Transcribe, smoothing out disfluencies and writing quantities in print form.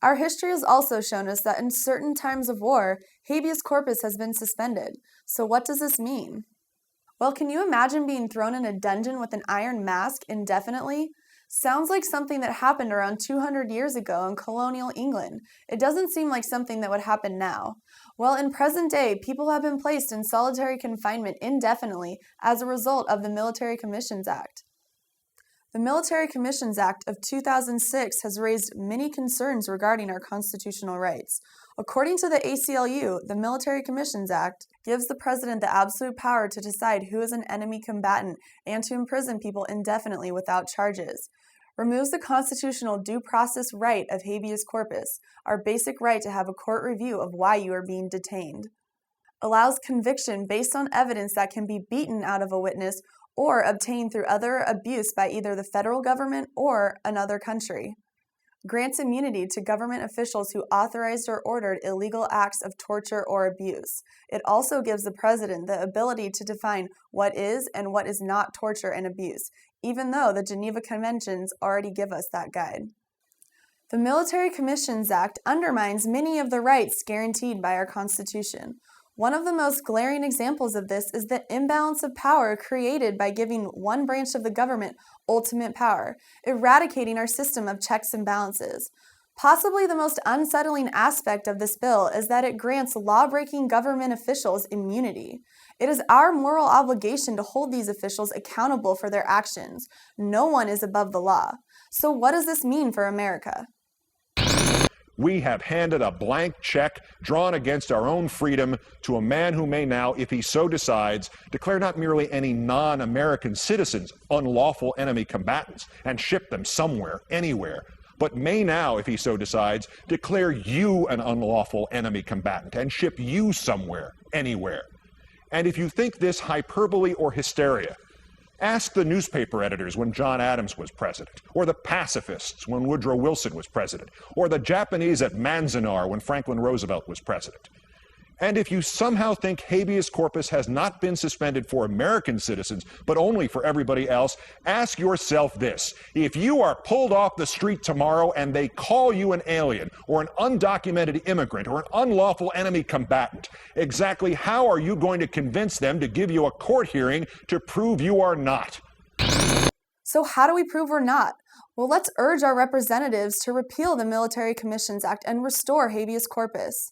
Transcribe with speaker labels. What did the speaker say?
Speaker 1: Our history has also shown us that in certain times of war, habeas corpus has been suspended. So what does this mean? Well, can you imagine being thrown in a dungeon with an iron mask indefinitely? Sounds like something that happened around 200 years ago in colonial England. It doesn't seem like something that would happen now. Well, in present day, people have been placed in solitary confinement indefinitely as a result of the Military Commissions Act. The Military Commissions Act of 2006 has raised many concerns regarding our constitutional rights. According to the ACLU, the Military Commissions Act gives the president the absolute power to decide who is an enemy combatant and to imprison people indefinitely without charges. Removes the constitutional due process right of habeas corpus, our basic right to have a court review of why you are being detained. Allows conviction based on evidence that can be beaten out of a witness or obtained through other abuse by either the federal government or another country. Grants immunity to government officials who authorized or ordered illegal acts of torture or abuse. It also gives the president the ability to define what is and what is not torture and abuse, even though the Geneva Conventions already give us that guide. The Military Commissions Act undermines many of the rights guaranteed by our Constitution. One of the most glaring examples of this is the imbalance of power created by giving one branch of the government ultimate power, eradicating our system of checks and balances. Possibly the most unsettling aspect of this bill is that it grants law-breaking government officials immunity. It is our moral obligation to hold these officials accountable for their actions. No one is above the law. So what does this mean for America?
Speaker 2: We have handed a blank check drawn against our own freedom to a man who may now, if he so decides, declare not merely any non-American citizens unlawful enemy combatants and ship them somewhere, anywhere, but may now, if he so decides, declare you an unlawful enemy combatant and ship you somewhere, anywhere. And if you think this hyperbole or hysteria, ask the newspaper editors when John Adams was president, or the pacifists when Woodrow Wilson was president, or the Japanese at Manzanar when Franklin Roosevelt was president. And if you somehow think habeas corpus has not been suspended for American citizens, but only for everybody else, ask yourself this. If you are pulled off the street tomorrow and they call you an alien, or an undocumented immigrant, or an unlawful enemy combatant, exactly how are you going to convince them to give you a court hearing to prove you are not?
Speaker 1: So how do we prove we're not? Well, let's urge our representatives to repeal the Military Commissions Act and restore habeas corpus.